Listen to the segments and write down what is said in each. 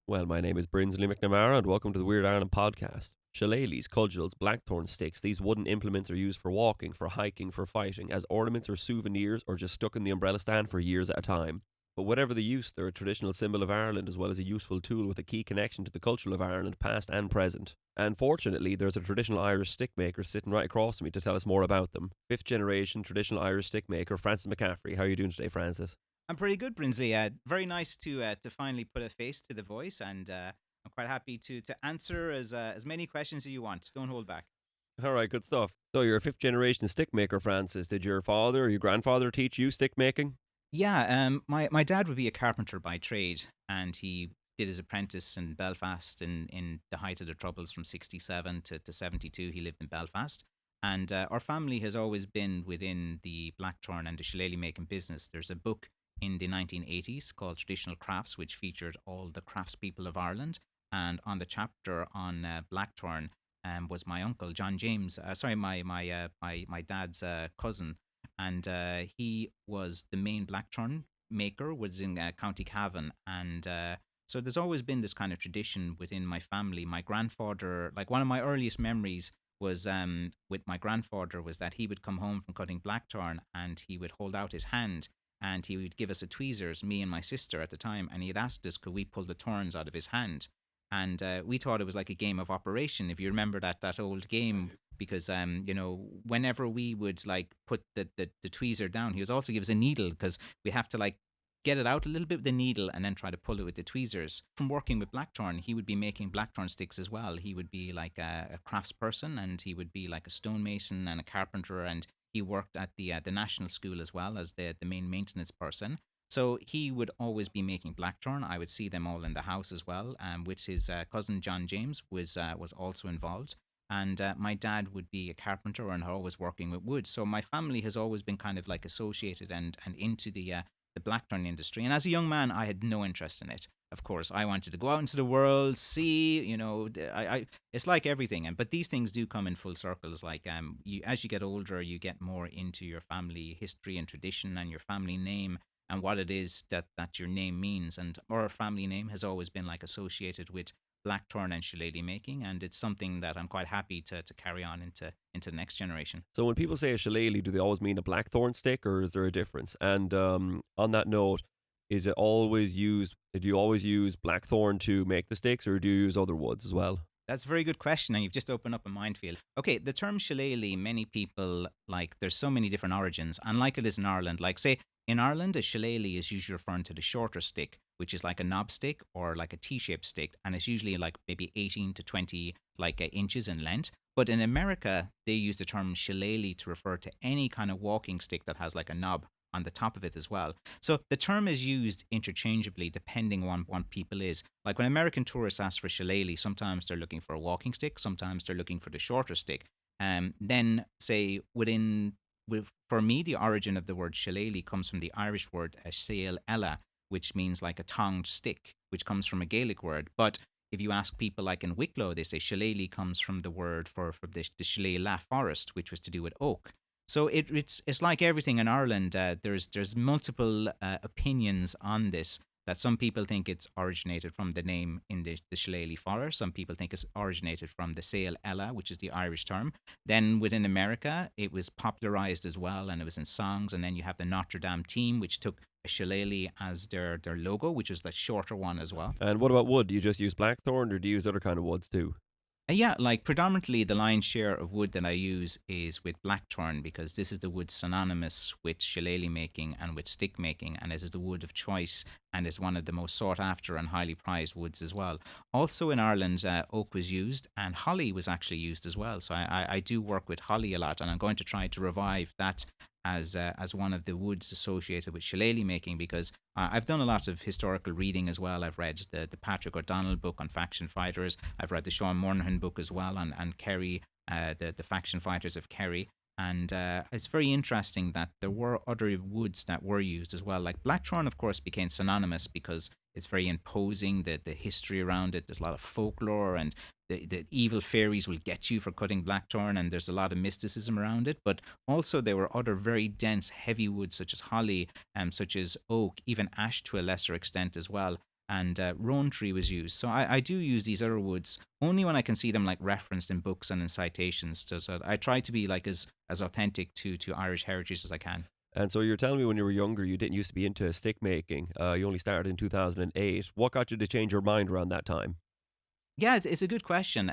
Well, my name is Brinsley McNamara, and welcome to the Weird Ireland podcast. Shillelaghs, cudgels, blackthorn sticks, these wooden implements are used for walking, for hiking, for fighting, as ornaments or souvenirs, or just stuck in the umbrella stand for years at a time. But whatever the use, they're a traditional symbol of Ireland as well as a useful tool with a key connection to the culture of Ireland, past and present. And fortunately, there's a traditional Irish stick maker sitting right across from me to tell us more about them. Fifth generation traditional Irish stick maker, Francis McCaffrey. How are you doing today, Francis? I'm pretty good, Brinsley. Very nice to finally put a face to the voice, and I'm quite happy to answer as many questions as you want. Don't hold back. All right, good stuff. So you're a fifth generation stick maker, Francis. Did your father or your grandfather teach you stick making? Yeah, my dad would be a carpenter by trade, and he did his apprentice in Belfast in the height of the Troubles from 67 to 72. He lived in Belfast. And our family has always been within the blackthorn and the shillelagh making business. There's a book in the 1980s called Traditional Crafts, which featured all the craftspeople of Ireland. And on the chapter on blackthorn was my uncle, John James, my dad's cousin, and he was the main blackthorn maker. Was in County Cavan, and so there's always been this kind of tradition within my family. My grandfather, like one of my earliest memories was with my grandfather, was that he would come home from cutting blackthorn and he would hold out his hand and he would give us a tweezers, me and my sister at the time, and he had asked us could we pull the thorns out of his hand. And we thought it was like a game of Operation, if you remember that old game, because whenever we would like put the tweezer down, he was also give us a needle because we have to like get it out a little bit with the needle and then try to pull it with the tweezers. From working with blackthorn, he would be making blackthorn sticks as well. He would be like a craftsperson, and he would be like a stonemason and a carpenter, and he worked at the national school as well as the main maintenance person. So he would always be making blackthorn. I would see them all in the house as well, which his cousin John James was also involved. And my dad would be a carpenter and always working with wood. So my family has always been kind of like associated and into the blackthorn industry. And as a young man, I had no interest in it. Of course, I wanted to go out into the world, see, it's like everything. And but these things do come in full circles. Like as you get older, you get more into your family history and tradition and your family name and what it is that your name means. And our family name has always been like associated with blackthorn and shillelagh making, and it's something that I'm quite happy to carry on into the next generation. So when people say a shillelagh, do they always mean a blackthorn stick, or is there a difference? And on that note, is it always used? Do you always use blackthorn to make the sticks, or do you use other woods as well? That's a very good question, and you've just opened up a minefield. Okay, the term shillelagh, many people like. There's so many different origins, and like it is in Ireland. Like say in Ireland, a shillelagh is usually referring to the shorter stick, which is like a knob stick or like a T-shaped stick, and it's usually like maybe 18 to 20 like inches in length. But in America, they use the term shillelagh to refer to any kind of walking stick that has like a knob on the top of it as well. So the term is used interchangeably depending on what people is. Like when American tourists ask for shillelagh, sometimes they're looking for a walking stick, sometimes they're looking for the shorter stick. Then say for me, the origin of the word shillelagh comes from the Irish word sail ella, which means like a tonged stick, which comes from a Gaelic word. But if you ask people like in Wicklow, they say shillelagh comes from the word for the shillelagh forest, which was to do with oak. So it's like everything in Ireland. There's multiple opinions on this. That some people think it's originated from the name in the Shillelagh Forest. Some people think it's originated from the Sail Ella, which is the Irish term. Then within America, it was popularized as well, and it was in songs. And then you have the Notre Dame team, which took a shillelagh as their logo, which is the shorter one as well. And what about wood? Do you just use blackthorn, or do you use other kind of woods too? Yeah, like predominantly the lion's share of wood that I use is with blackthorn because this is the wood synonymous with shillelagh making and with stick making, and it is the wood of choice and is one of the most sought after and highly prized woods as well. Also in Ireland, oak was used and holly was actually used as well. So I do work with holly a lot, and I'm going to try to revive that as one of the woods associated with shillelagh making because I've done a lot of historical reading as well. I've read the Patrick O'Donnell book on faction fighters. I've read the Sean Moynihan book as well on Kerry, the faction fighters of Kerry. And it's very interesting that there were other woods that were used as well. Like blackthorn, of course, became synonymous because it's very imposing, the history around it. There's a lot of folklore, and the evil fairies will get you for cutting blackthorn, and there's a lot of mysticism around it. But also, there were other very dense, heavy woods, such as holly, such as oak, even ash to a lesser extent as well. and rowan tree was used. So I do use these other woods only when I can see them like referenced in books and in citations. So I try to be like as authentic to Irish heritage as I can. And so you're telling me when you were younger, you didn't used to be into stick making. You only started in 2008. What got you to change your mind around that time? Yeah, it's a good question.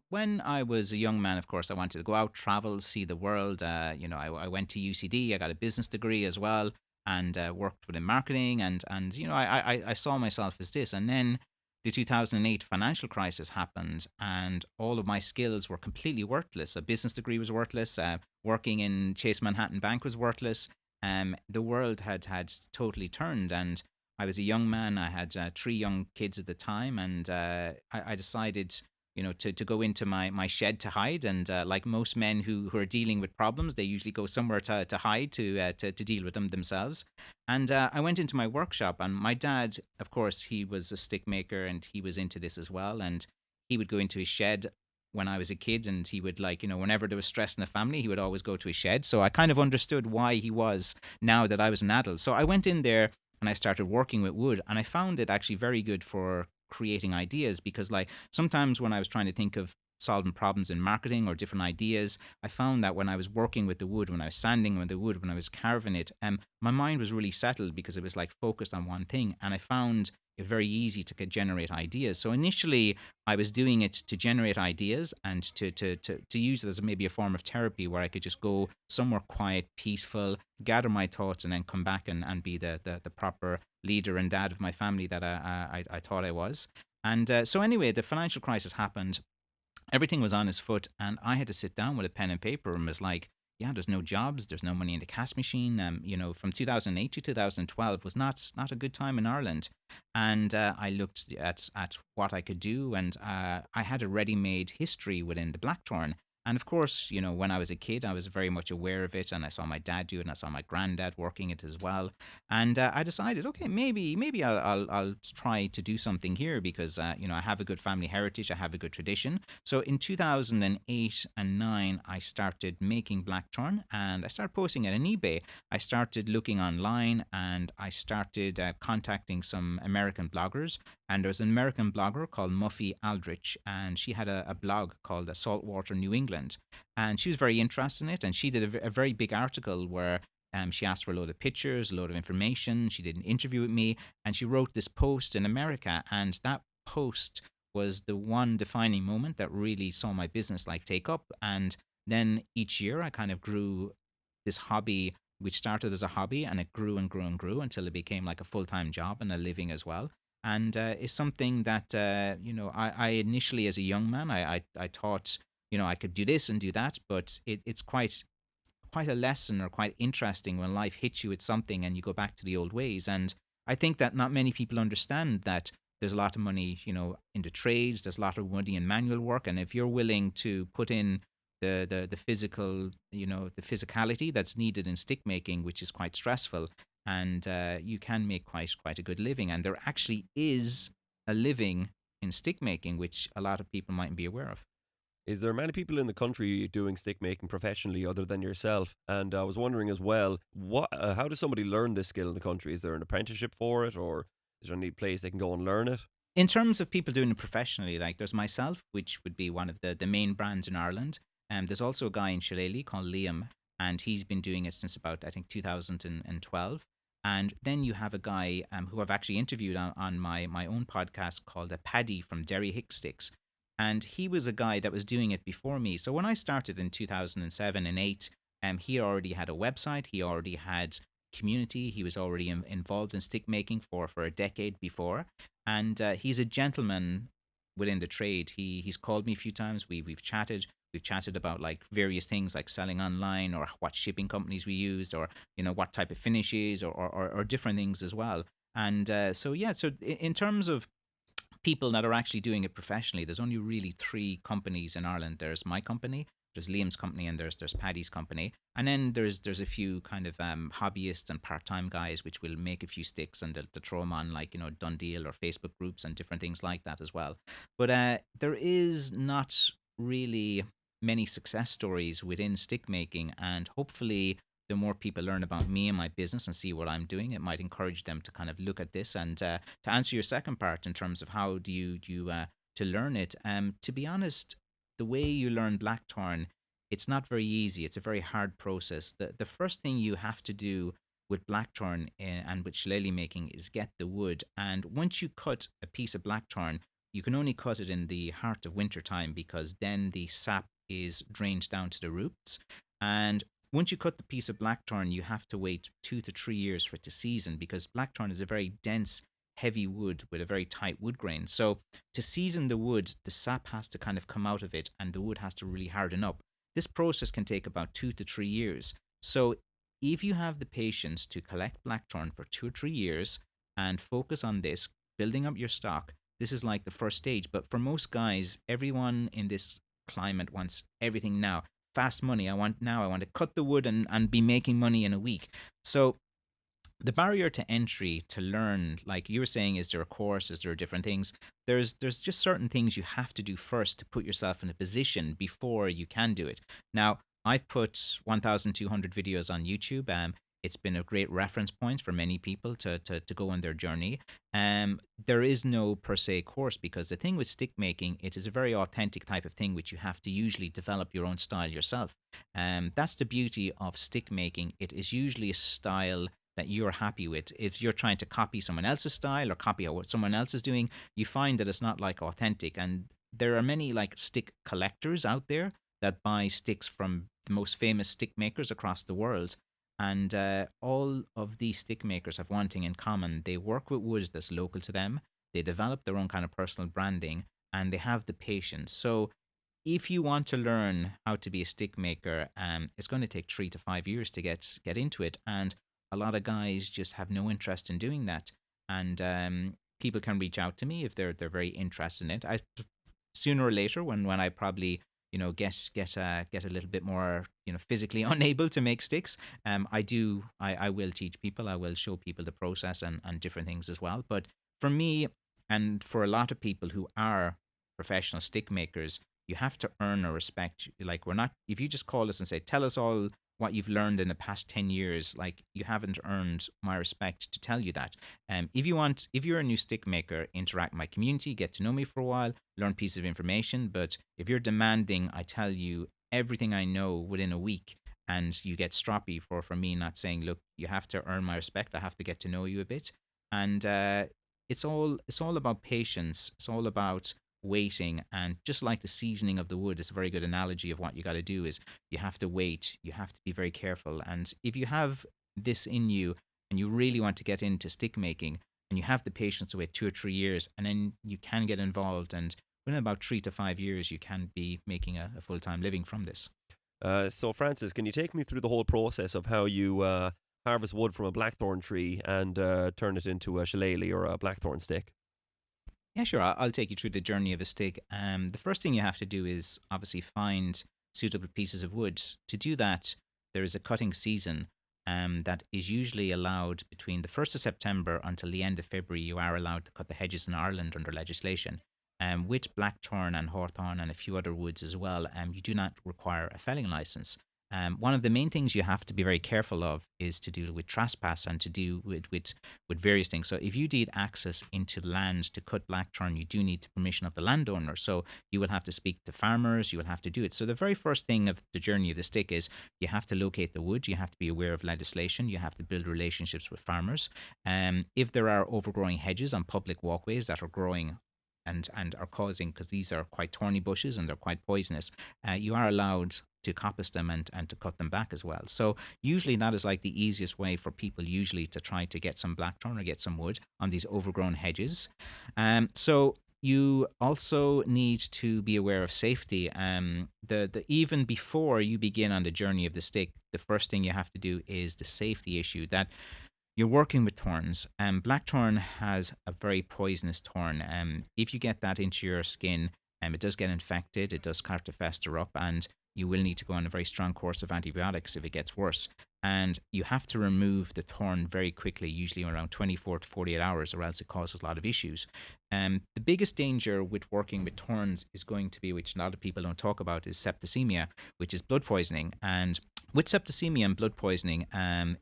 When I was a young man, of course, I wanted to go out, travel, see the world. I went to UCD. I got a business degree as well, and worked within marketing. And I saw myself as this. And then the 2008 financial crisis happened, and all of my skills were completely worthless. A business degree was worthless. Working in Chase Manhattan Bank was worthless. The world had totally turned, and I was a young man. I had three young kids at the time, and I decided, to go into my shed to hide. And like most men who are dealing with problems, they usually go somewhere to hide to deal with them themselves. And I went into my workshop, and my dad, of course, he was a stick maker, and he was into this as well. And he would go into his shed when I was a kid, and he would like, whenever there was stress in the family, he would always go to his shed. So I kind of understood why he was now that I was an adult. So I went in there and I started working with wood, and I found it actually very good for creating ideas, because like sometimes when I was trying to think of solving problems in marketing or different ideas, I found that when I was working with the wood, when I was sanding with the wood, when I was carving it, my mind was really settled because it was like focused on one thing, and I found it very easy to generate ideas. So initially I was doing it to generate ideas and to use it as maybe a form of therapy, where I could just go somewhere quiet, peaceful, gather my thoughts, and then come back and be the proper leader and dad of my family that I thought I was. And so anyway, the financial crisis happened. Everything was on his foot, and I had to sit down with a pen and paper and was like, yeah, there's no jobs, there's no money in the cash machine. From 2008 to 2012 was not a good time in Ireland. And I looked at what I could do, and I had a ready-made history within the blackthorn. And of course, when I was a kid, I was very much aware of it, and I saw my dad do it, and I saw my granddad working it as well. And I decided, okay, maybe I'll try to do something here, because I have a good family heritage, I have a good tradition. So in 2008 and 9, I started making blackthorn, and I started posting it on eBay. I started looking online, and I started contacting some American bloggers. And there's an American blogger called Muffy Aldrich, and she had a blog called Saltwater New England. And she was very interested in it, and she did a very big article where she asked for a load of pictures, a load of information. She did an interview with me, and she wrote this post in America. And that post was the one defining moment that really saw my business like take up. And then each year I kind of grew this hobby, which started as a hobby, and it grew and grew and grew until it became like a full-time job and a living as well. And it's something that I initially, as a young man, I thought, I could do this and do that, but it's quite a lesson, or quite interesting, when life hits you with something and you go back to the old ways. And I think that not many people understand that there's a lot of money, in the trades. There's a lot of money in manual work, and if you're willing to put in the physical, the physicality that's needed in stick making, which is quite stressful, and you can make quite a good living. And there actually is a living in stick making, which a lot of people mightn't be aware of. Is there many people in the country doing stick making professionally other than yourself? And I was wondering as well, how does somebody learn this skill in the country? Is there an apprenticeship for it, or is there any place they can go and learn it? In terms of people doing it professionally, like there's myself, which would be one of the main brands in Ireland. There's also a guy in Shillelagh called Liam, and he's been doing it since about, I think, 2012. And then you have a guy who I've actually interviewed on my own podcast called Paddy from Derry Hick Sticks. And he was a guy that was doing it before me. So when I started in 2007 and 8, he already had a website, he already had community, he was already involved in stick making for a decade before. And he's a gentleman within the trade. He's called me a few times. We've chatted. We've chatted about like various things like selling online, or what shipping companies we used, or what type of finishes, or different things as well. And so yeah, so in terms of people that are actually doing it professionally, there's only really three companies in Ireland. There's my company, there's Liam's company, and there's Paddy's company. And then there's a few kind of hobbyists and part-time guys which will make a few sticks, and they'll throw them on like Dundee or Facebook groups and different things like that as well. But there is not really many success stories within stick making, and hopefully the more people learn about me and my business and see what I'm doing, it might encourage them to kind of look at this. And to answer your second part in terms of how do you to learn it, to be honest, the way you learn blackthorn, it's not very easy. It's a very hard process. The first thing you have to do with blackthorn and with shillelagh making is get the wood. And once you cut a piece of blackthorn, you can only cut it in the heart of winter time because then the sap is drained down to the roots. And once you cut the piece of blackthorn, you have to wait 2 to 3 years for it to season because blackthorn is a very dense, heavy wood with a very tight wood grain. So to season the wood, the sap has to kind of come out of it and the wood has to really harden up. This process can take about 2 to 3 years. So if you have the patience to collect blackthorn for 2 or 3 years and focus on this, building up your stock, this is like the first stage. But for most guys, everyone in this climate wants everything now. Fast money. I want now. I want to cut the wood and be making money in a week. So the barrier to entry to learn, like you were saying, is there a course? Is there different things? There's just certain things you have to do first to put yourself in a position before you can do it. Now, I've put 1,200 videos on YouTube. It's been a great reference point for many people to go on their journey. There is no per se course because the thing with stick making, it is a very authentic type of thing which you have to usually develop your own style yourself. That's the beauty of stick making. It is usually a style that you're happy with. If you're trying to copy someone else's style or copy what someone else is doing, you find that it's not like authentic. And there are many like stick collectors out there that buy sticks from the most famous stick makers across the world. And all of these stick makers have one thing in common. They work with wood that's local to them. They develop their own kind of personal branding and they have the patience. So if you want to learn how to be a stick maker, it's going to take 3 to 5 years to get into it. And a lot of guys just have no interest in doing that. And people can reach out to me if they're very interested in it. Sooner or later, when I probably get a little bit more physically unable to make sticks, I will teach people. I will show people the process and different things as well. But for me and for a lot of people who are professional stick makers, you have to earn a respect. Like, we're not, if you just call us and say, tell us all what you've learned in the past 10 years, like, you haven't earned my respect to tell you that. If you're a new stick maker, interact with my community, get to know me for a while, learn pieces of information. But if you're demanding I tell you everything I know within a week, and you get stroppy for me not saying, look, you have to earn my respect, I have to get to know you a bit. And it's all about patience. It's all about waiting. And just like the seasoning of the wood, it's a very good analogy of what you got to do is you have to wait, you have to be very careful. And if you have this in you and you really want to get into stick making and you have the patience to wait 2 or 3 years, and then you can get involved, and within about 3 to 5 years you can be making a full-time living from this. So Francis, can you take me through the whole process of how you harvest wood from a blackthorn tree and turn it into a shillelagh or a blackthorn stick? Yeah, sure. I'll take you through the journey of a stick. The first thing you have to do is obviously find suitable pieces of wood. To do that, there is a cutting season that is usually allowed between the 1st of September until the end of February. You are allowed to cut the hedges in Ireland under legislation. With blackthorn and hawthorn and a few other woods as well, you do not require a felling license. One of the main things you have to be very careful of is to do with trespass and to do with various things. So if you need access into land to cut blackthorn, you do need the permission of the landowner. So you will have to speak to farmers, you will have to do it. So the very first thing of the journey of the stick is you have to locate the wood, you have to be aware of legislation, you have to build relationships with farmers. If there are overgrowing hedges on public walkways that are growing and are causing, because these are quite thorny bushes and they're quite poisonous, you are allowed to coppice them and to cut them back as well. So usually that is like the easiest way for people usually to try to get some blackthorn or get some wood on these overgrown hedges. So you also need to be aware of safety. Even before you begin on the journey of the stick, the first thing you have to do is the safety issue, that you're working with thorns. Blackthorn has a very poisonous thorn. If you get that into your skin, it does get infected, it does start to fester up, and you will need to go on a very strong course of antibiotics if it gets worse. And you have to remove the thorn very quickly, usually around 24 to 48 hours, or else it causes a lot of issues. The biggest danger with working with thorns is going to be, which a lot of people don't talk about, is septicemia, which is blood poisoning. And with septicemia and blood poisoning,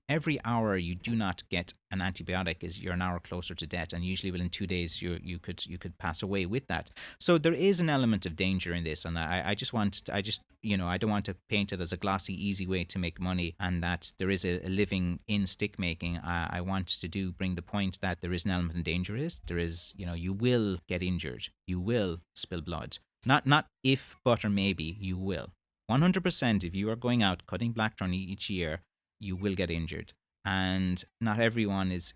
every hour you do not get an antibiotic is you're an hour closer to death, and usually within 2 days you could pass away with that. So there is an element of danger in this, and I don't want to paint it as a glossy, easy way to make money, and that there is a living in stick making. I want to bring the point that there is an element of danger. There is, you will get injured, you will spill blood. Not if, but or maybe you will. 100%. If you are going out cutting blackthorn each year, you will get injured, and not everyone is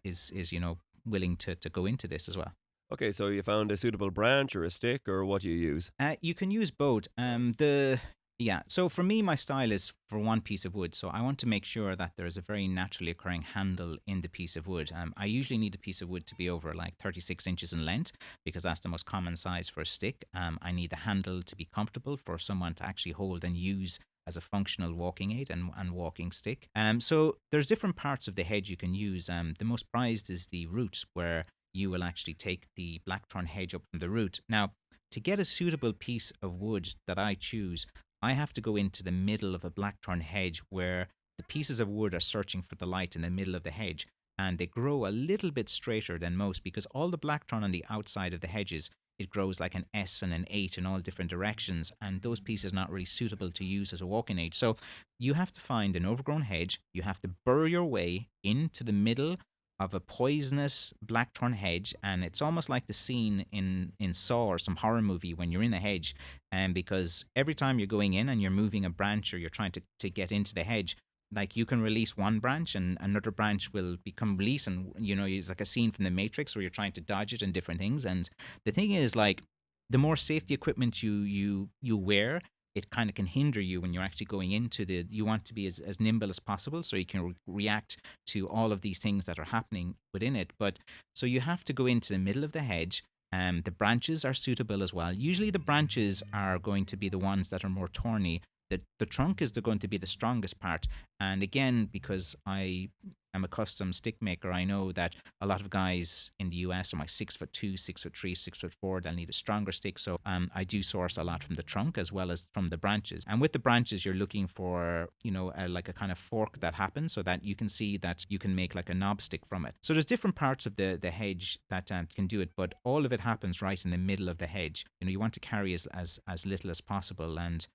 willing to go into this as well. Okay, so you found a suitable branch or a stick, or what do you use? You can use both. The Yeah. So for me, my style is for one piece of wood. So I want to make sure that there is a very naturally occurring handle in the piece of wood. I usually need a piece of wood to be over like 36 inches in length because that's the most common size for a stick. I need the handle to be comfortable for someone to actually hold and use as a functional walking aid and walking stick. So there's different parts of the hedge you can use. The most prized is the root, where you will actually take the blackthorn hedge up from the root. Now, to get a suitable piece of wood that I choose, I have to go into the middle of a blackthorn hedge where the pieces of wood are searching for the light in the middle of the hedge. And they grow a little bit straighter than most because all the blackthorn on the outside of the hedges, it grows like an S and an 8 in all different directions. And those pieces are not really suitable to use as a walking aid. So you have to find an overgrown hedge. You have to burrow your way into the middle of a poisonous blackthorn hedge, and it's almost like the scene in Saw or some horror movie when you're in a hedge, and because every time you're going in and you're moving a branch or you're trying to get into the hedge, like you can release one branch and another branch will become released, and it's like a scene from the Matrix where you're trying to dodge it and different things. And the thing is, like, the more safety equipment you wear, it kind of can hinder you when you're actually going into you want to be as nimble as possible so you can react to all of these things that are happening within it. But so you have to go into the middle of the hedge. The branches are suitable as well. Usually the branches are going to be the ones that are more thorny. The trunk is going to be the strongest part. And again, because I am a custom stick maker, I know that a lot of guys in the US are like 6'2", 6'3", 6'4". They'll need a stronger stick. So I do source a lot from the trunk as well as from the branches. And with the branches, you're looking for, like a kind of fork that happens so that you can see that you can make like a knob stick from it. So there's different parts of the hedge that can do it, but all of it happens right in the middle of the hedge. You want to carry as little as possible. And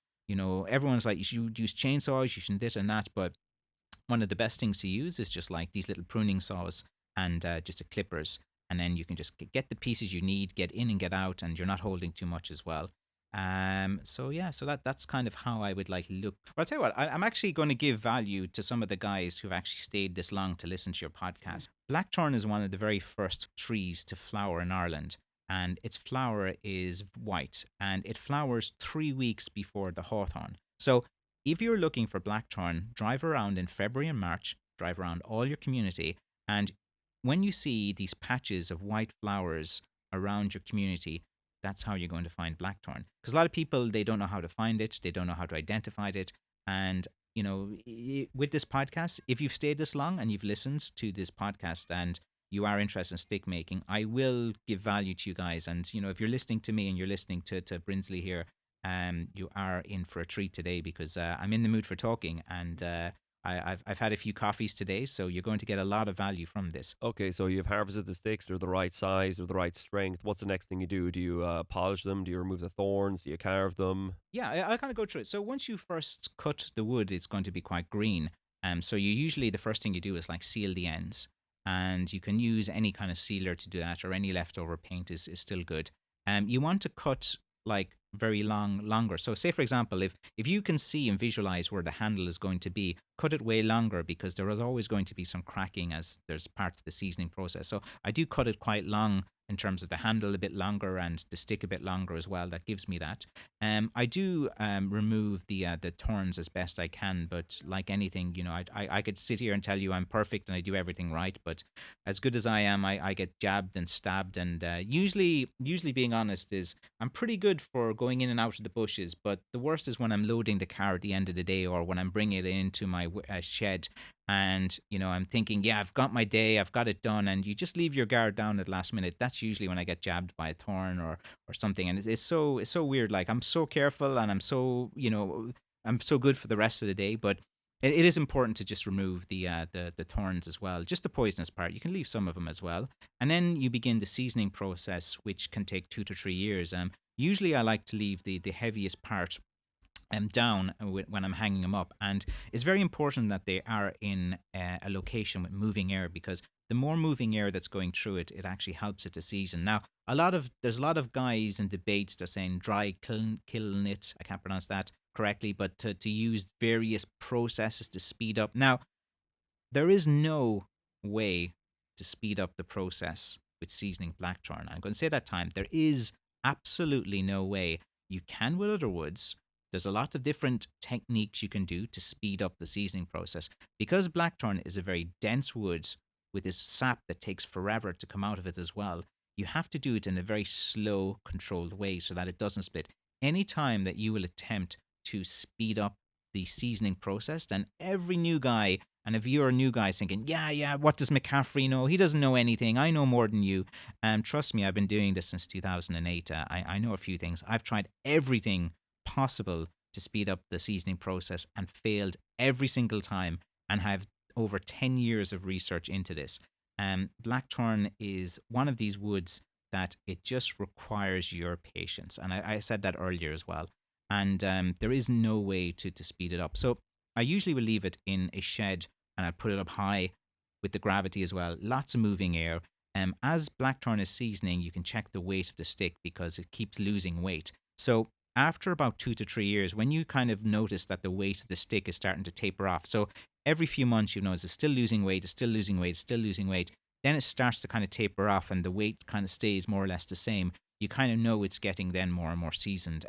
everyone's like, you should use chainsaws, you shouldn't this and that. But one of the best things to use is just like these little pruning saws and just the clippers. And then you can just get the pieces you need, get in and get out, and you're not holding too much as well. So yeah, so that's kind of how I would like look. But I'll tell you what, I'm actually going to give value to some of the guys who've actually stayed this long to listen to your podcast. Blackthorn is one of the very first trees to flower in Ireland, and its flower is white, and it flowers 3 weeks before the hawthorn. So if you're looking for blackthorn, drive around in February and March, drive around all your community, and when you see these patches of white flowers around your community, that's how you're going to find blackthorn. Because a lot of people, they don't know how to find it, they don't know how to identify it, and with this podcast, if you've stayed this long and you've listened to this podcast and you are interested in stick making, I will give value to you guys. And if you're listening to me and you're listening to Brinsley here, you are in for a treat today because I'm in the mood for talking, and I've had a few coffees today, so you're going to get a lot of value from this. Okay, so you've harvested the sticks, they're the right size, they're the right strength. What's the next thing you do? Do you polish them? Do you remove the thorns? Do you carve them? Yeah, I'll kind of go through it. So once you first cut the wood, it's going to be quite green. So you usually, the first thing you do is like seal the ends, and you can use any kind of sealer to do that, or any leftover paint is still good. You want to cut like very longer. So say for example, if you can see and visualize where the handle is going to be, cut it way longer because there is always going to be some cracking as there's part of the seasoning process. So I do cut it quite long in terms of the handle a bit longer and the stick a bit longer as well. That gives me that. I do remove the thorns as best I can, but like anything, I could sit here and tell you I'm perfect and I do everything right, but as good as I am, I get jabbed and stabbed, and usually being honest is I'm pretty good for going in and out of the bushes, but the worst is when I'm loading the car at the end of the day or when I'm bringing it into my shed and I'm thinking, yeah, I've got my day, I've got it done, and you just leave your guard down at last minute. That's usually when I get jabbed by a thorn or something, and it's so weird. Like, I'm so careful, and I'm so good for the rest of the day, but it is important to just remove the thorns as well, just the poisonous part. You can leave some of them as well, and then you begin the seasoning process, which can take 2 to 3 years. Usually I like to leave the heaviest part down when I'm hanging them up. And it's very important that they are in a location with moving air, because the more moving air that's going through it, it actually helps it to season. Now, there's a lot of guys in debates that are saying dry kiln it. I can't pronounce that correctly, but to use various processes to speed up. Now, there is no way to speed up the process with seasoning blackthorn. I'm going to say that time. There is absolutely no way. You can with other woods. There's a lot of different techniques you can do to speed up the seasoning process. Because blackthorn is a very dense wood with this sap that takes forever to come out of it as well, you have to do it in a very slow, controlled way so that it doesn't split. Any time that you will attempt to speed up the seasoning process, then every new guy, and if you're a new guy thinking, yeah, what does McCaffrey know? He doesn't know anything. I know more than you. Trust me, I've been doing this since 2008. I know a few things. I've tried everything possible to speed up the seasoning process and failed every single time, and have over 10 years of research into this. Blackthorn is one of these woods that it just requires your patience. And I said that earlier as well. And there is no way to speed it up. So I usually will leave it in a shed, and I put it up high with the gravity as well. Lots of moving air. As blackthorn is seasoning, you can check the weight of the stick because it keeps losing weight. So after about 2 to 3 years, when you kind of notice that the weight of the stick is starting to taper off, so every few months you notice it's still losing weight, it's still losing weight, it's still losing weight, then it starts to kind of taper off and the weight kind of stays more or less the same. You kind of know it's getting then more and more seasoned.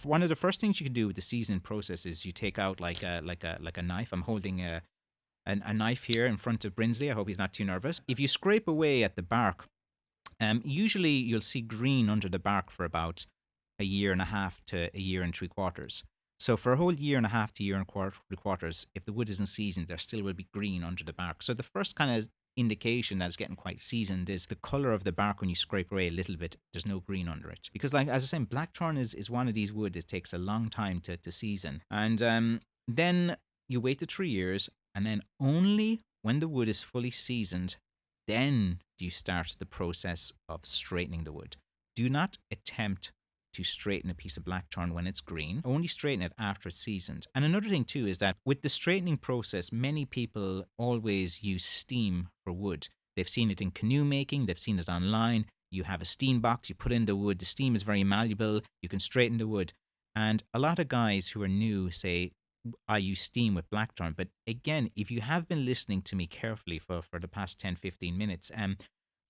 One of the first things you can do with the seasoning process is you take out like a knife. I'm holding a knife here in front of Brinsley. I hope he's not too nervous. If you scrape away at the bark, usually you'll see green under the bark for about a year and a half to a year and 3/4. So for a whole year and a half to a year and 3/4, if the wood isn't seasoned, there still will be green under the bark. So the first kind of indication that it's getting quite seasoned is the color of the bark. When you scrape away a little bit, there's no green under it, because, like as I said, blackthorn is one of these wood. It takes a long time to season, and then you wait the 3 years, and then only when the wood is fully seasoned, then do you start the process of straightening the wood. Do not attempt to straighten a piece of blackthorn when it's green. Only straighten it after it's seasoned. And another thing too is that with the straightening process, many people always use steam for wood. They've seen it in canoe making, they've seen it online. You have a steam box, you put in the wood, the steam is very malleable, you can straighten the wood. And a lot of guys who are new say, I use steam with blackthorn. But again, if you have been listening to me carefully for the past 10-15 minutes,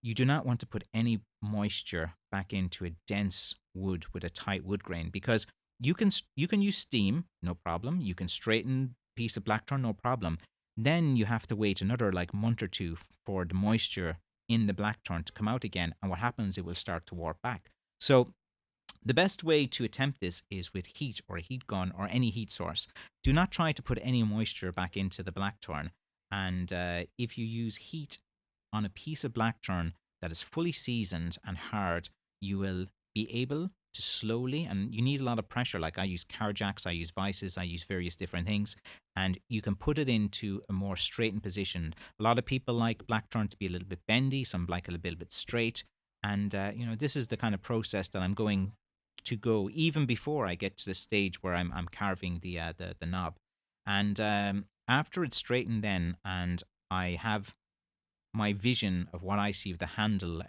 you do not want to put any moisture back into a dense wood with a tight wood grain, because you can use steam, no problem. You can straighten a piece of blackthorn, no problem. Then you have to wait another like month or two for the moisture in the blackthorn to come out again, and what happens, it will start to warp back. So the best way to attempt this is with heat or a heat gun or any heat source. Do not try to put any moisture back into the blackthorn. And if you use heat on a piece of blackthorn that is fully seasoned and hard, you will be able to slowly, and you need a lot of pressure. Like I use carjacks, I use vices, I use various different things, and you can put it into a more straightened position. A lot of people like blackthorn to be a little bit bendy, some like it a little bit straight, and this is the kind of process that I'm going to go even before I get to the stage where I'm carving the knob. And after it's straightened, then, and I have my vision of what I see of the handle,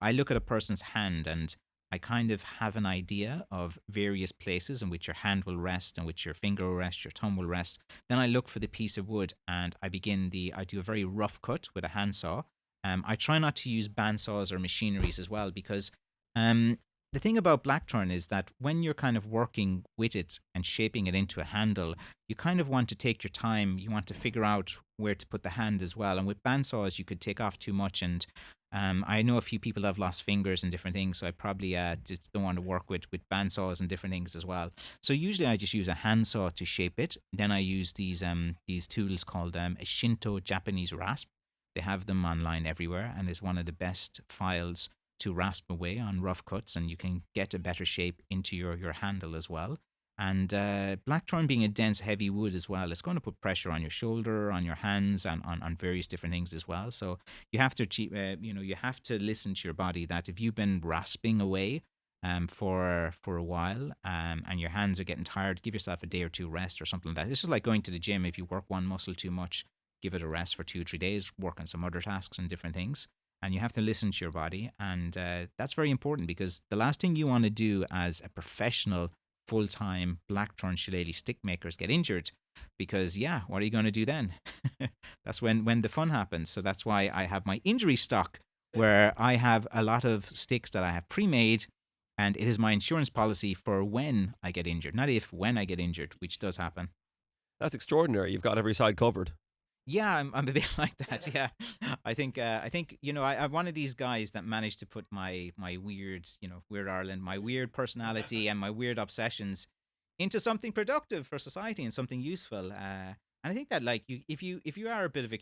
I look at a person's hand and I kind of have an idea of various places in which your hand will rest, and which your finger will rest, your thumb will rest. Then I look for the piece of wood and I do a very rough cut with a handsaw. I try not to use bandsaws or machineries as well, because the thing about blackthorn is that when you're kind of working with it and shaping it into a handle, you kind of want to take your time. You want to figure out where to put the hand as well. And with bandsaws, you could take off too much, and I know a few people have lost fingers and different things, so I probably just don't want to work with bandsaws and different things as well. So usually I just use a handsaw to shape it. Then I use these tools called a Shinto Japanese rasp. They have them online everywhere, and it's one of the best files to rasp away on rough cuts, and you can get a better shape into your handle as well. And blackthorn being a dense, heavy wood as well, it's going to put pressure on your shoulder, on your hands, and on various different things as well. So you have to, you have to listen to your body. That if you've been rasping away for a while, and your hands are getting tired, give yourself a day or two rest or something like that. This is like going to the gym. If you work one muscle too much, give it a rest for 2 or 3 days. Work on some other tasks and different things. And you have to listen to your body, and that's very important because the last thing you want to do as a professional full-time blackthorn shillelagh stick makers get injured, because yeah, what are you going to do then? That's when the fun happens. So that's why I have my injury stock, where I have a lot of sticks that I have pre-made, and it is my insurance policy for when I get injured, not if, when I get injured, which does happen. That's extraordinary. You've got every side covered. Yeah, I'm a bit like that. Yeah, I think I'm one of these guys that managed to put my weird, Weird Ireland, my weird personality and my weird obsessions into something productive for society and something useful. And I think that, like, if you are a bit of a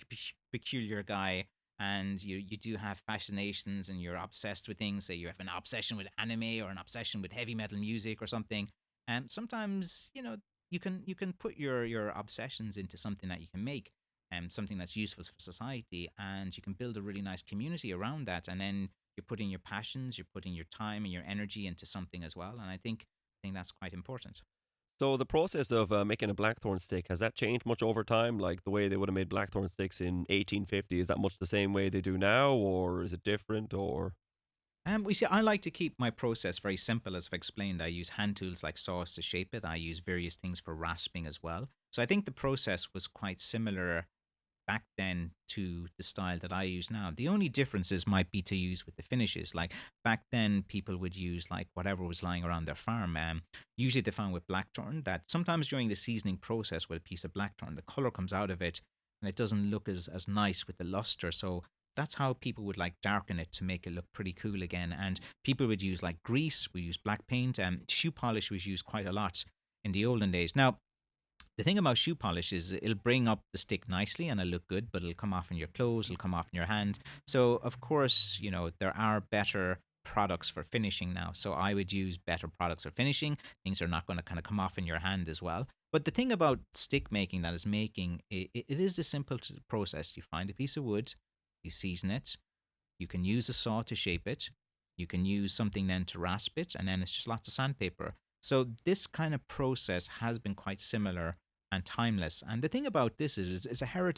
peculiar guy, and you do have fascinations and you're obsessed with things, say you have an obsession with anime or an obsession with heavy metal music or something, and sometimes you can put your obsessions into something that you can make, something that's useful for society, and you can build a really nice community around that. And then you're putting your passions, you're putting your time and your energy into something as well. And I think that's quite important. So the process of making a blackthorn stick, has that changed much over time? Like the way they would have made blackthorn sticks in 1850, is that much the same way they do now, or is it different? Or We see. I like to keep my process very simple, as I've explained. I use hand tools like saws to shape it. I use various things for rasping as well. So I think the process was quite similar back then to the style that I use now. The only differences might be to use with the finishes. Like back then, people would use like whatever was lying around their farm. Usually they found with blackthorn that sometimes during the seasoning process with a piece of blackthorn, the color comes out of it and it doesn't look as nice with the luster. So that's how people would like darken it to make it look pretty cool again. And people would use like grease, we use black paint, and shoe polish was used quite a lot in the olden days. Now, the thing about shoe polish is it'll bring up the stick nicely and it'll look good, but it'll come off in your clothes, it'll come off in your hand. So, of course, there are better products for finishing now. So, I would use better products for finishing. Things are not going to kind of come off in your hand as well. But the thing about stick making that is making it is the simple process. You find a piece of wood, you season it, you can use a saw to shape it, you can use something then to rasp it, and then it's just lots of sandpaper. So, this kind of process has been quite similar and timeless. And the thing about this is, it's a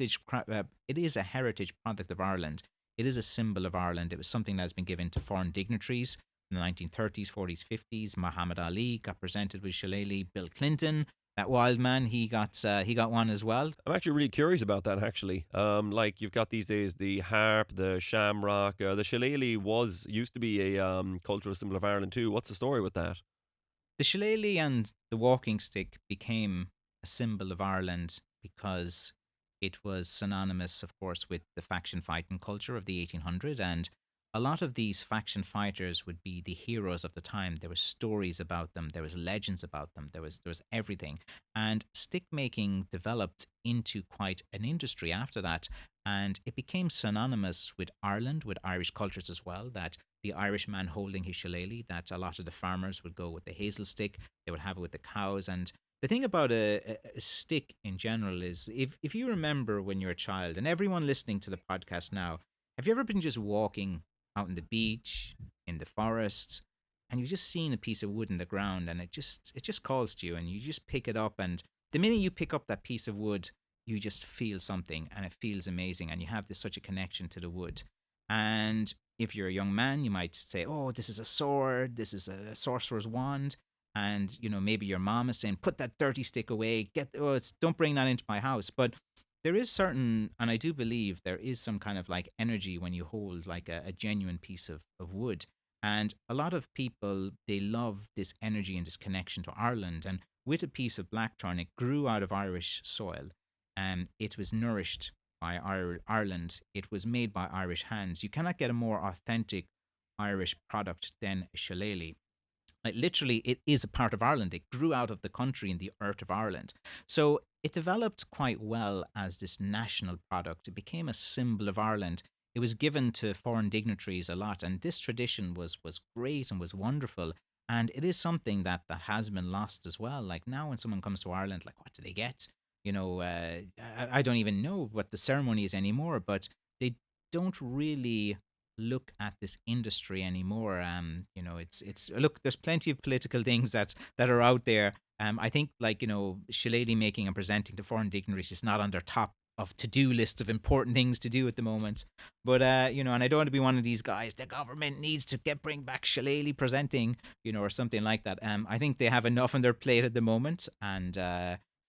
it is a heritage product of Ireland. It is a symbol of Ireland. It was something that has been given to foreign dignitaries in the 1930s, 40s, 50s. Muhammad Ali got presented with shillelagh. Bill Clinton, that wild man, he got one as well. I'm actually really curious about that. Actually, like you've got these days the harp, the shamrock, the shillelagh was used to be a cultural symbol of Ireland too. What's the story with that? The shillelagh and the walking stick became a symbol of Ireland because it was synonymous, of course, with the faction fighting culture of the 1800s. And a lot of these faction fighters would be the heroes of the time. There were stories about them, there was legends about them, there was everything. And stick making developed into quite an industry after that. And it became synonymous with Ireland, with Irish cultures as well, that the Irishman holding his shillelagh, that a lot of the farmers would go with the hazel stick, they would have it with the cows. And the thing about a stick in general is, if you remember when you're a child, and everyone listening to the podcast now, have you ever been just walking out on the beach, in the forest, and you've just seen a piece of wood in the ground, and it just calls to you, and you just pick it up, and the minute you pick up that piece of wood, you just feel something, and it feels amazing, and you have this such a connection to the wood. And if you're a young man, you might say, "Oh, this is a sword. This is a sorcerer's wand." And maybe your mom is saying, "Put that dirty stick away. Don't bring that into my house." But there is certain, and I do believe there is some kind of like energy when you hold like a genuine piece of wood. And a lot of people, they love this energy and this connection to Ireland. And with a piece of blackthorn, it grew out of Irish soil, and it was nourished by Ireland. It was made by Irish hands. You cannot get a more authentic Irish product than a shillelagh. Like literally, it is a part of Ireland. It grew out of the country in the earth of Ireland. So it developed quite well as this national product. It became a symbol of Ireland. It was given to foreign dignitaries a lot, and this tradition was great and was wonderful. And it is something that has been lost as well. Like now, when someone comes to Ireland, like what do they get? I don't even know what the ceremony is anymore, but they don't really look at this industry anymore. It's look. There's plenty of political things that are out there. I think like shillelagh making and presenting to foreign dignitaries is not on their top of to-do list of important things to do at the moment. But and I don't want to be one of these guys. The government needs to bring back shillelagh presenting, or something like that. I think they have enough on their plate at the moment, and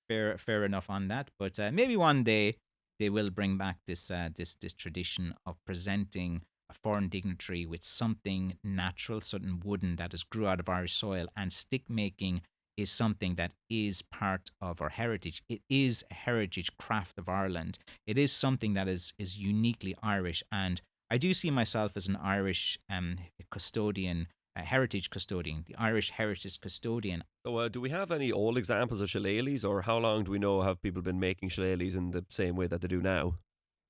fair enough on that. But maybe one day they will bring back this tradition of presenting a foreign dignitary with something natural, something wooden that has grew out of Irish soil, and stick making is something that is part of our heritage. It is a heritage craft of Ireland. It is something that is uniquely Irish, and I do see myself as an Irish custodian, a heritage custodian, the Irish heritage custodian. So, do we have any old examples of shillelaghs, or how long do we know have people been making shillelaghs in the same way that they do now?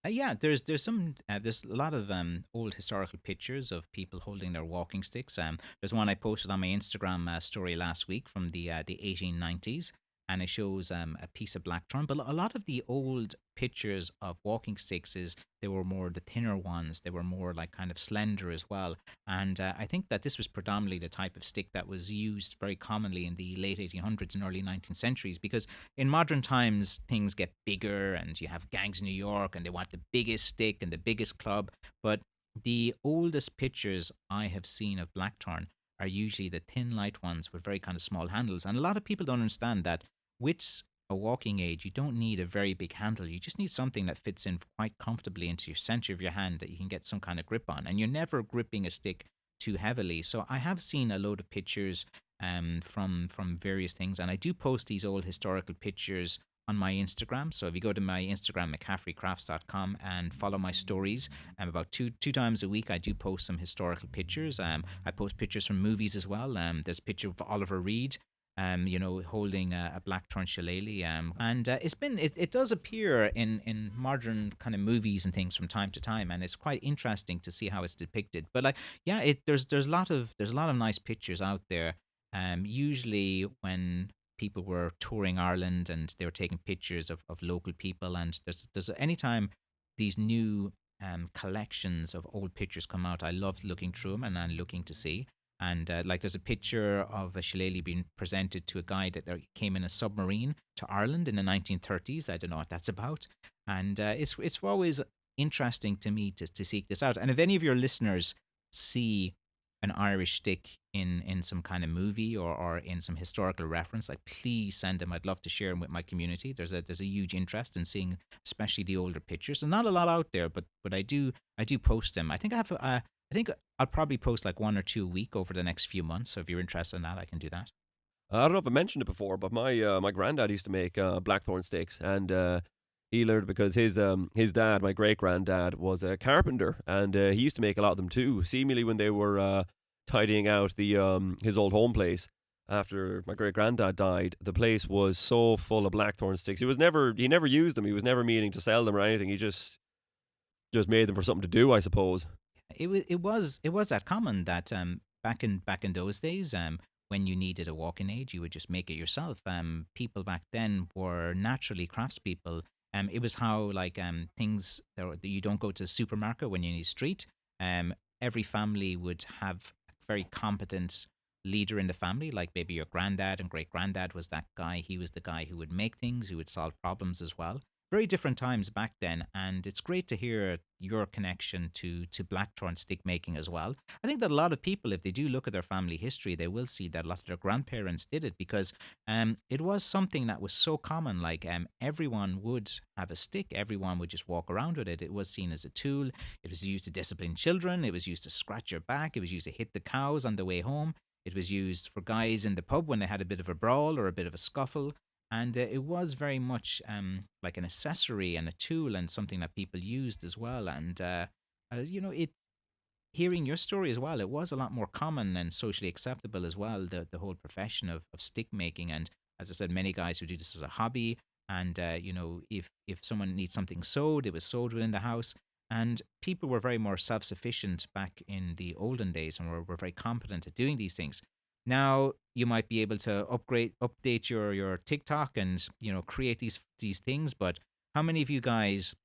Yeah, there's a lot of old historical pictures of people holding their walking sticks. There's one I posted on my Instagram story last week from the 1890s, and it shows a piece of blackthorn. But a lot of the old pictures of walking sticks is they were more the thinner ones. They were more like kind of slender as well. And I think that this was predominantly the type of stick that was used very commonly in the late 1800s and early 19th centuries, because in modern times things get bigger and you have gangs in New York and they want the biggest stick and the biggest club. But the oldest pictures I have seen of blackthorn are usually the thin light ones with very kind of small handles. And a lot of people don't understand that with a walking aid, you don't need a very big handle. You just need something that fits in quite comfortably into your center of your hand that you can get some kind of grip on. And you're never gripping a stick too heavily. So I have seen a load of pictures from various things, and I do post these old historical pictures on my Instagram. So if you go to my Instagram, mccaffreycrafts.com, and follow my stories, about two times a week, I do post some historical pictures. I post pictures from movies as well. There's a picture of Oliver Reed, holding a blackthorn shillelagh. And it does appear in modern kind of movies and things from time to time, and it's quite interesting to see how it's depicted. But like, yeah, there's a lot of nice pictures out there. Usually when people were touring Ireland and they were taking pictures of local people, and there's anytime these new collections of old pictures come out, I love looking through them and then looking to see. And like there's a picture of a shillelagh being presented to a guy that came in a submarine to Ireland in the 1930s. I don't know what that's about. And it's always interesting to me to seek this out. And if any of your listeners see an Irish stick in some kind of movie or in some historical reference, like please send them. I'd love to share them with my community. There's a huge interest in seeing especially the older pictures. And not a lot out there, but I do post them. I think I think I'll probably post like one or two a week over the next few months. So if you're interested in that, I can do that. I don't know if I mentioned it before, but my granddad used to make blackthorn sticks, and he learned because his dad, my great granddad, was a carpenter, and he used to make a lot of them too. Seemingly, when they were tidying out the his old home place after my great granddad died, the place was so full of blackthorn sticks. He never used them. He was never meaning to sell them or anything. He just made them for something to do, I suppose. It was that common that back in those days, when you needed a walking aid, you would just make it yourself. People back then were naturally craftspeople. It was how like things you don't go to the supermarket when you need street. Every family would have a very competent leader in the family, like maybe your granddad and great granddad was that guy. He was the guy who would make things, who would solve problems as well. Very different times back then, and it's great to hear your connection to blackthorn stick making as well. I think that a lot of people, if they do look at their family history, they will see that a lot of their grandparents did it because it was something that was so common. Like everyone would have a stick, everyone would just walk around with it. It was seen as a tool. It was used to discipline children. It was used to scratch your back. It was used to hit the cows on the way home. It was used for guys in the pub when they had a bit of a brawl or a bit of a scuffle. And it was very much like an accessory and a tool and something that people used as well. And it hearing your story as well, it was a lot more common and socially acceptable as well. The whole profession of stick making, and as I said, many guys who do this as a hobby. And if someone needs something sewed, it was sewed within the house. And people were very more self sufficient back in the olden days, and were very competent at doing these things. Now you might be able to update your TikTok, and create these things. But how many of you guys,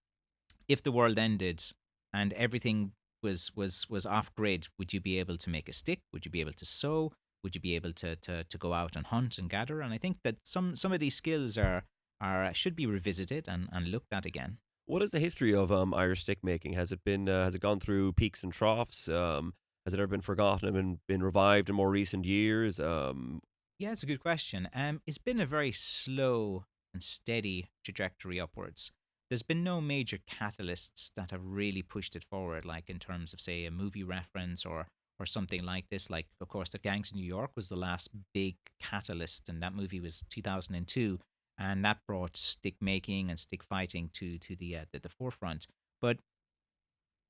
if the world ended and everything was off grid, would you be able to make a stick? Would you be able to sew? Would you be able to go out and hunt and gather? And I think that some of these skills are should be revisited and looked at again. What is the history of Irish stick making? Has it been has it gone through peaks and troughs? Has it ever been forgotten and been revived in more recent years? Yeah, it's a good question. It's been a very slow and steady trajectory upwards. There's been no major catalysts that have really pushed it forward, like in terms of, say, a movie reference or something like this. Like, of course, The Gangs of New York was the last big catalyst, and that movie was 2002, and that brought stick making and stick fighting to the forefront. But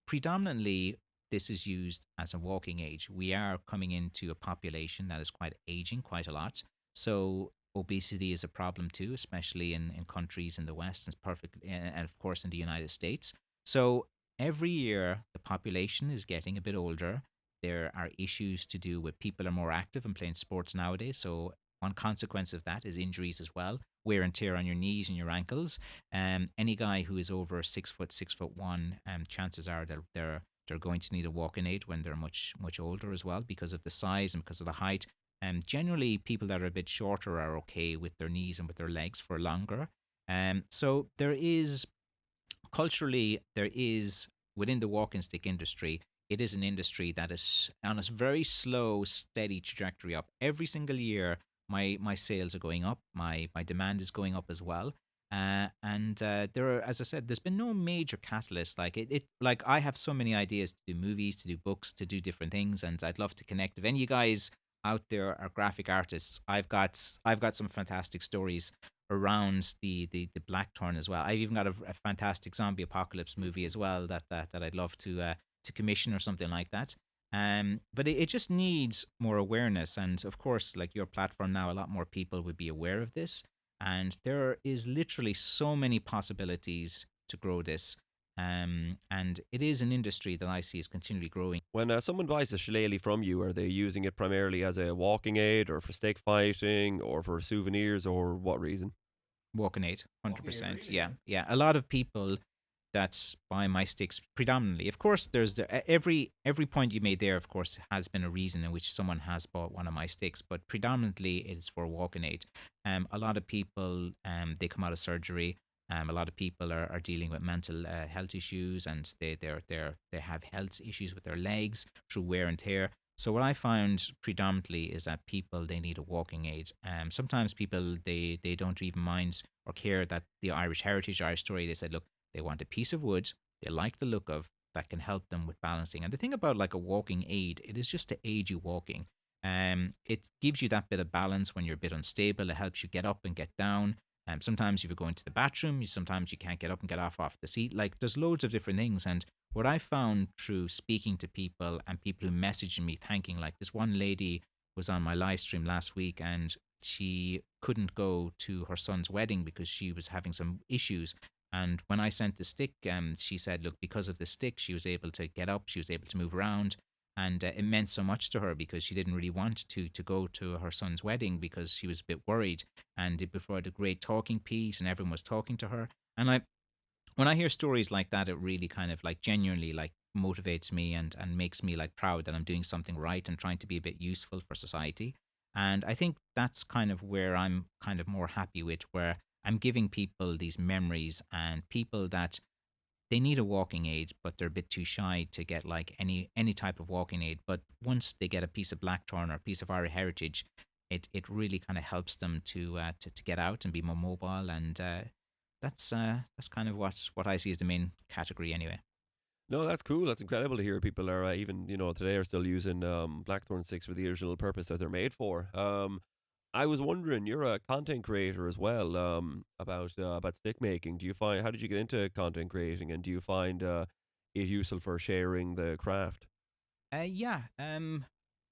predominantly, this is used as a walking aid. We are coming into a population that is quite aging quite a lot. So obesity is a problem too, especially in countries in the West, and perfect, and of course in the United States. So every year the population is getting a bit older. There are issues to do with people are more active and playing sports nowadays. So one consequence of that is injuries as well, wear and tear on your knees and your ankles. Any guy who is over 6 foot, 6 foot 1, chances are that they're going to need a walking aid when they're much older as well, because of the size and because of the height. Generally, people that are a bit shorter are okay with their knees and with their legs for longer. So there is culturally, there is within the walking stick industry, it is an industry that is on a very slow, steady trajectory up. Every single year, my sales are going up, my demand is going up as well. And there are, as I said, there's been no major catalyst. Like like I have so many ideas to do movies, to do books, to do different things, and I'd love to connect. If any of you guys out there are graphic artists, I've got some fantastic stories around the blackthorn as well. I've even got a fantastic zombie apocalypse movie as well that I'd love to commission or something like that. But it just needs more awareness, and of course, like your platform now, a lot more people would be aware of this, and there is literally so many possibilities to grow this. And it is an industry that I see is continually growing. When someone buys a shillelagh from you, are they using it primarily as a walking aid, or for stake fighting, or for souvenirs, or what reason? Walking aid, hundred Walking aid, percent. really? Yeah, yeah. A lot of people that buy my sticks predominantly. Of course, there's every point you made there. Of course, has been a reason in which someone has bought one of my sticks, but predominantly it's for walking aid. A lot of people, they come out of surgery. A lot of people are dealing with mental health issues, and they have health issues with their legs through wear and tear. So what I found predominantly is that people, they need a walking aid. Sometimes people, they don't even mind or care that the Irish heritage, Irish story. They said, look, they want a piece of wood they like the look of that can help them with balancing. And the thing about like a walking aid, it is just to aid you walking. It gives you that bit of balance when you're a bit unstable. It helps you get up and get down. Sometimes if you're going to the bathroom, sometimes you can't get up and get off the seat. Like there's loads of different things. And what I found through speaking to people and people who messaged me thanking, like this one lady was on my live stream last week, and she couldn't go to her son's wedding because she was having some issues. And when I sent the stick, she said, look, because of the stick, she was able to get up, she was able to move around. And it meant so much to her because she didn't really want to go to her son's wedding because she was a bit worried. And it provided a great talking piece, and everyone was talking to her. And when I hear stories like that, it really kind of like genuinely like motivates me and makes me like proud that I'm doing something right and trying to be a bit useful for society. And I think that's kind of where I'm kind of more happy with, where I'm giving people these memories, and people that they need a walking aid, but they're a bit too shy to get like any type of walking aid. But once they get a piece of blackthorn or a piece of Irish heritage, it really kind of helps them to get out and be more mobile. And that's kind of what I see as the main category anyway. No, that's cool. That's incredible to hear people are even today are still using blackthorn sticks for the original purpose that they're made for. I was wondering, you're a content creator as well. About stick making. Do you find how did you get into content creating, and do you find it useful for sharing the craft? Yeah.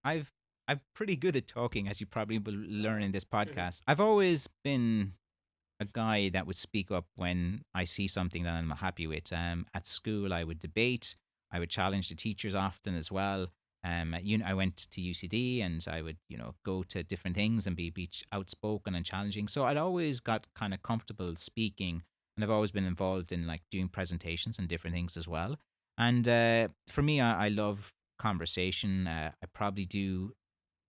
I've I'm pretty good at talking, as you probably will learn in this podcast. I've always been a guy that would speak up when I see something that I'm happy with. At school, I would debate. I would challenge the teachers often as well. I went to UCD and I would, go to different things and be outspoken and challenging. So I'd always got kind of comfortable speaking, and I've always been involved in like doing presentations and different things as well. And for me, I love conversation. I probably do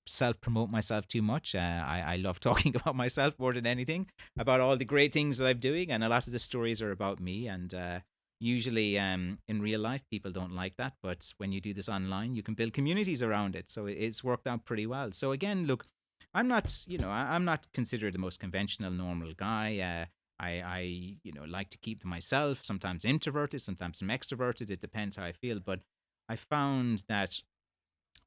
self promote myself too much. I love talking about myself more than anything, about all the great things that I'm doing. And a lot of the stories are about me. And usually in real life, people don't like that. But when you do this online, you can build communities around it. So it's worked out pretty well. So again, look, I'm not, I'm not considered the most conventional, normal guy. Like to keep to myself, sometimes introverted, sometimes I'm extroverted. It depends how I feel. But I found that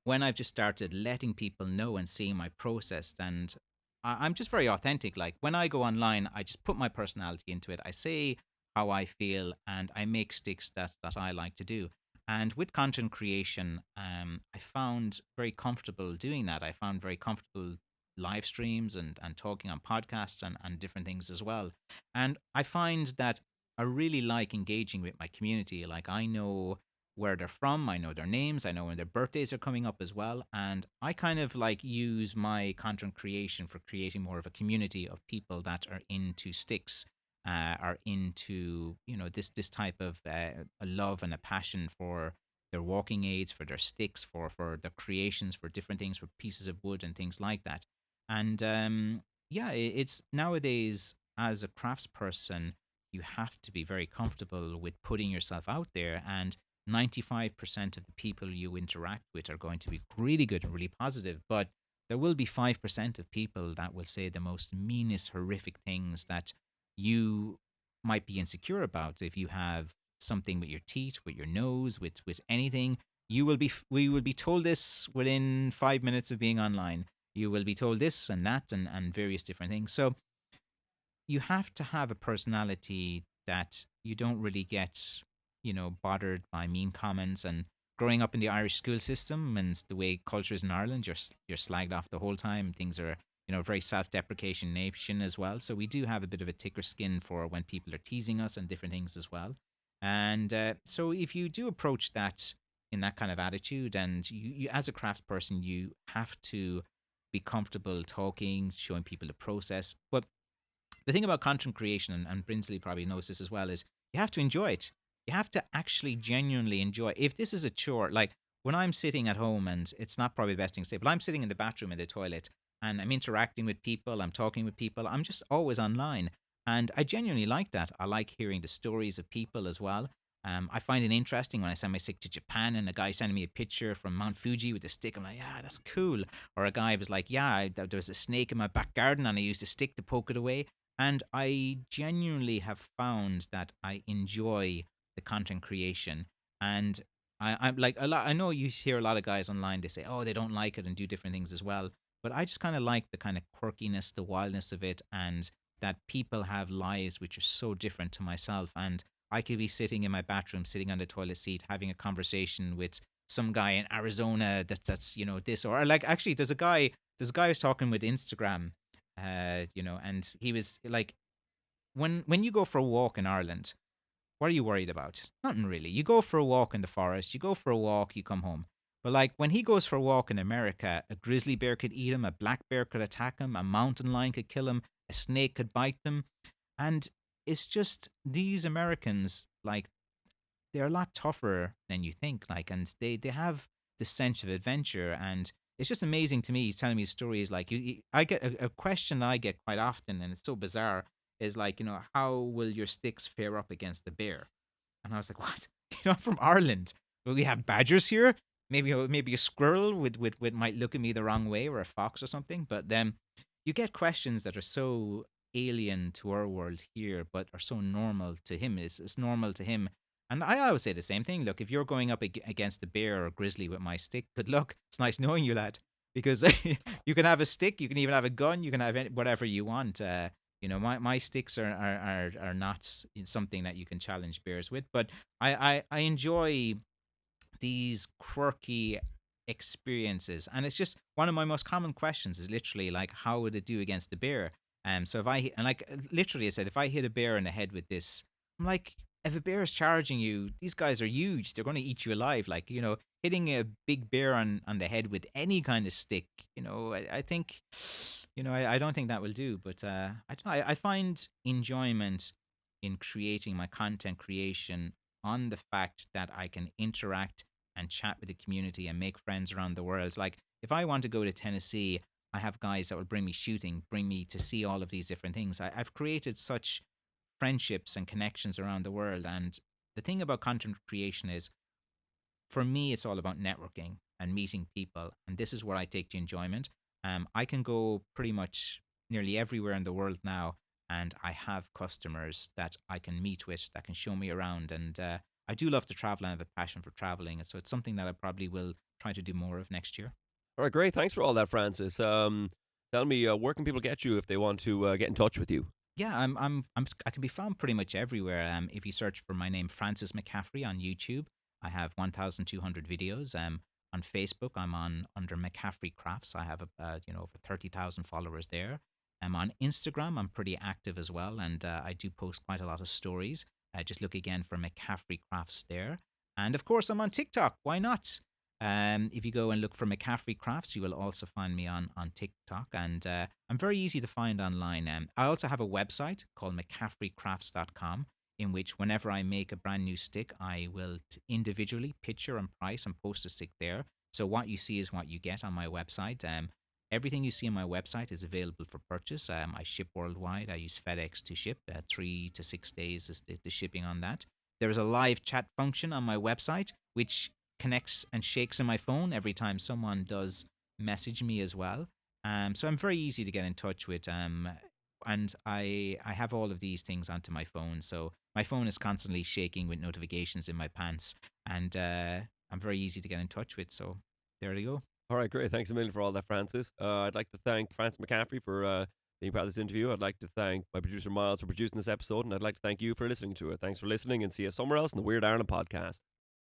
when I've just started letting people know and seeing my process, and I'm just very authentic. Like when I go online, I just put my personality into it. I say how I feel, and I make sticks that I like to do. And with content creation, I found very comfortable doing that. I found very comfortable live streams and talking on podcasts and different things as well. And I find that I really like engaging with my community. Like I know where they're from. I know their names. I know when their birthdays are coming up as well. And I kind of like use my content creation for creating more of a community of people that are into sticks, are into this type of a love and a passion for their walking aids, for their sticks, for the creations, for different things, for pieces of wood and things like that. And yeah, it's nowadays as a craftsperson, you have to be very comfortable with putting yourself out there, and 95% of the people you interact with are going to be really good and really positive, but there will be 5% of people that will say the most meanest, horrific things that you might be insecure about. If you have something with your teeth, with your nose, with anything, we will be told this within 5 minutes of being online. You will be told this and that and various different things. So you have to have a personality that you don't really get, bothered by mean comments. And growing up in the Irish school system and the way culture is in Ireland, you're slagged off the whole time. Things are, very self-deprecation nation as well. So we do have a bit of a thicker skin for when people are teasing us and different things as well. And so if you do approach that in that kind of attitude, and you as a craftsperson, you have to be comfortable talking, showing people the process. But the thing about content creation, and Brinsley probably knows this as well, is you have to enjoy it. You have to actually genuinely enjoy it. If this is a chore, like when I'm sitting at home, and it's not probably the best thing to say, but I'm sitting in the bathroom in the toilet and I'm interacting with people, I'm talking with people, I'm just always online. And I genuinely like that. I like hearing the stories of people as well. I find it interesting when I send my stick to Japan and a guy sending me a picture from Mount Fuji with a stick. I'm like, yeah, that's cool. Or a guy was like, yeah, there was a snake in my back garden and I used a stick to poke it away. And I genuinely have found that I enjoy the content creation. And I'm like a lot. I know you hear a lot of guys online. They say, "Oh, they don't like it," and do different things as well. But I just kind of like the kind of quirkiness, the wildness of it, and that people have lives which are so different to myself. And I could be sitting in my bathroom, sitting on the toilet seat, having a conversation with some guy in Arizona. That's this, or like actually, there's a guy who's talking with Instagram, and he was like, when you go for a walk in Ireland, what are you worried about? Nothing really. You go for a walk in the forest, you go for a walk, you come home. But like when he goes for a walk in America, a grizzly bear could eat him, a black bear could attack him, a mountain lion could kill him, a snake could bite them. And it's just these Americans, like they're a lot tougher than you think. Like, and they have this sense of adventure, and it's just amazing to me. He's telling me stories like I get a question that I get quite often, and it's so bizarre. Is like, how will your sticks fare up against the bear? And I was like, what? I'm from Ireland. Will we have badgers here? Maybe a squirrel with might look at me the wrong way, or a fox or something. But then you get questions that are so alien to our world here, but are so normal to him. It's normal to him. And I always say the same thing. Look, if you're going up against the bear or grizzly with my stick, good luck. It's nice knowing you, lad. because you can have a stick, you can even have a gun, you can have whatever you want. My sticks are not something that you can challenge bears with, but I enjoy these quirky experiences, and it's just one of my most common questions is literally like, how would it do against the bear? So if I and like literally, I said, if I hit a bear in the head with this, I'm like, if a bear is charging you, these guys are huge. They're going to eat you alive. Like, hitting a big bear on the head with any kind of stick, I think, I don't think that will do. But I find enjoyment in creating my content creation on the fact that I can interact and chat with the community and make friends around the world. Like, if I want to go to Tennessee, I have guys that will bring me shooting, bring me to see all of these different things. I've created such friendships and connections around the world. And the thing about content creation is, for me, it's all about networking and meeting people. And this is where I take the enjoyment. I can go pretty much nearly everywhere in the world now, and I have customers that I can meet with that can show me around. And I do love to travel, and I have a passion for traveling. So it's something that I probably will try to do more of next year. All right, great. Thanks for all that, Francis. Tell me, where can people get you if they want to get in touch with you? Yeah, I can be found pretty much everywhere. If you search for my name, Francis McCaffrey, on YouTube, I have 1,200 videos. On Facebook, I'm on under McCaffrey Crafts. I have over 30,000 followers there. On Instagram, I'm pretty active as well, and I do post quite a lot of stories. Just look again for McCaffrey Crafts there. And of course, I'm on TikTok. Why not? If you go and look for McCaffrey Crafts, you will also find me on TikTok, and I'm very easy to find online. I also have a website called mccaffreycrafts.com, in which whenever I make a brand new stick, I will individually picture and price and post a stick there. So what you see is what you get on my website. Everything you see on my website is available for purchase. I ship worldwide. I use FedEx to ship. 3 to 6 days is the shipping on that. There is a live chat function on my website, which connects and shakes on my phone every time someone does message me as well. So I'm very easy to get in touch with. And I have all of these things onto my phone. So my phone is constantly shaking with notifications in my pants. And I'm very easy to get in touch with. So there you go. All right, great. Thanks a million for all that, Francis. I'd like to thank Francis McCaffrey for being part of this interview. I'd like to thank my producer, Miles, for producing this episode. And I'd like to thank you for listening to it. Thanks for listening, and see you somewhere else in the Weird Ireland podcast.